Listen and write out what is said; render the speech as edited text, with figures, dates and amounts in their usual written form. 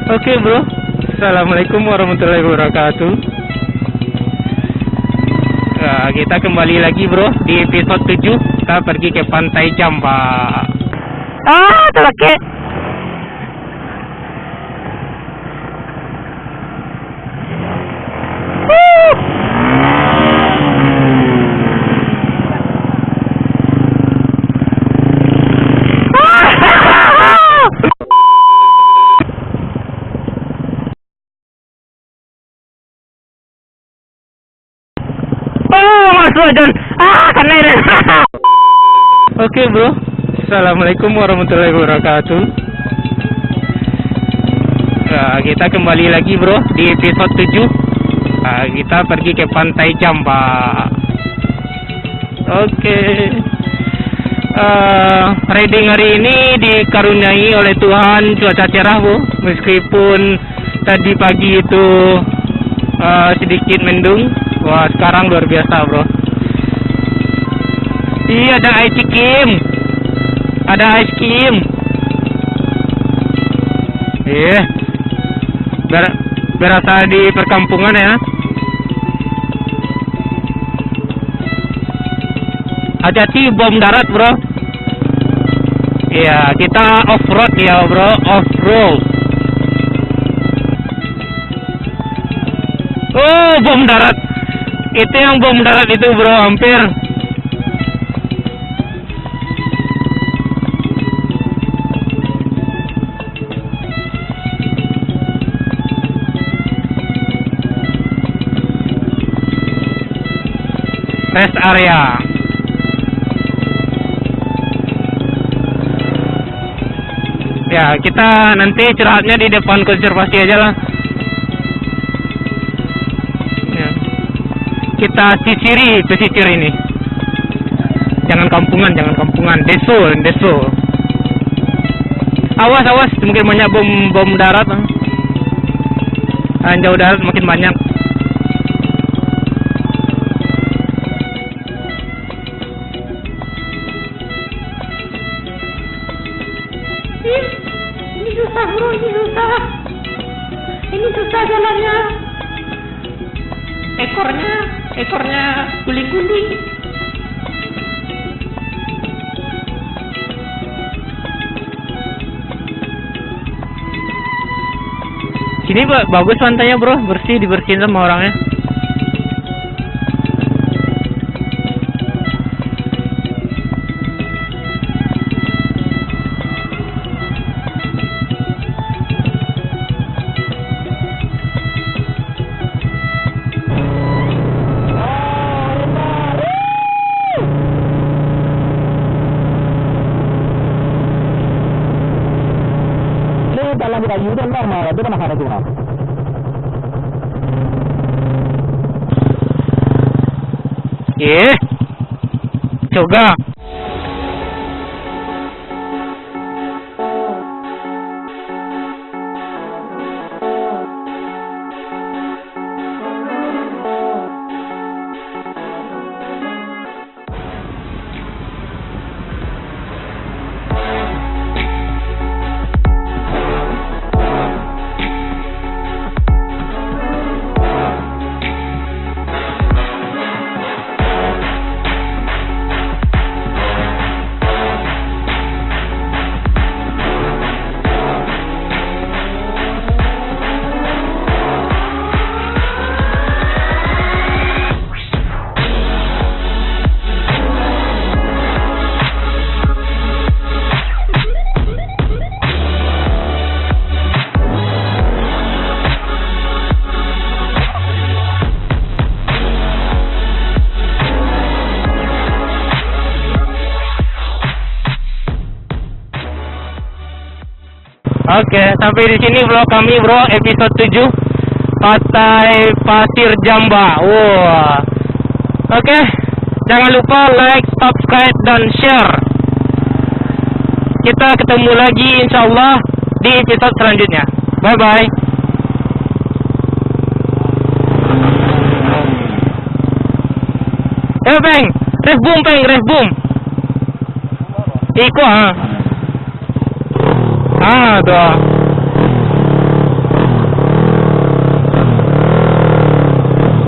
Oke bro, Assalamualaikum warahmatullahi wabarakatuh. Nah, kita kembali lagi bro di episode 7. Kita pergi ke Pantai Jamba. Terlake. Oke bro, Assalamualaikum warahmatullahi wabarakatuh. Nah, kita kembali lagi bro di episode 7. Nah, kita pergi ke Pantai Jamba. Oke. Riding hari ini dikaruniai oleh Tuhan cuaca cerah bro. Meskipun tadi pagi itu sedikit mendung. Wah, sekarang luar biasa bro. Iya, ada ice cream. Ada ice cream. Berasa di perkampungan ya. Hati-hati bom darat bro. Iya, kita off-road ya bro. Off-road. Oh, bom darat. Itu yang bom darat itu bro, hampir. Rest area. Ya, kita nanti istirahatnya di depan konservasi aja lah. Ya. Kita pesisir ini. Jangan kampungan. Deso. Awas, mungkin banyak bom darat. Jauh darat makin banyak. Ini susah jalannya. Ekornya guling-guling. Sini bagus pantainya bro, dibersihin sama orangnya. Coba. Oke, sampai di sini vlog kami bro, episode 7 Pantai Pasir Jamba. Wah. Oke, jangan lupa like, subscribe, dan share. Kita ketemu lagi insyaallah di episode selanjutnya. Bye bye. Peng, ref boom. Iko Tuh.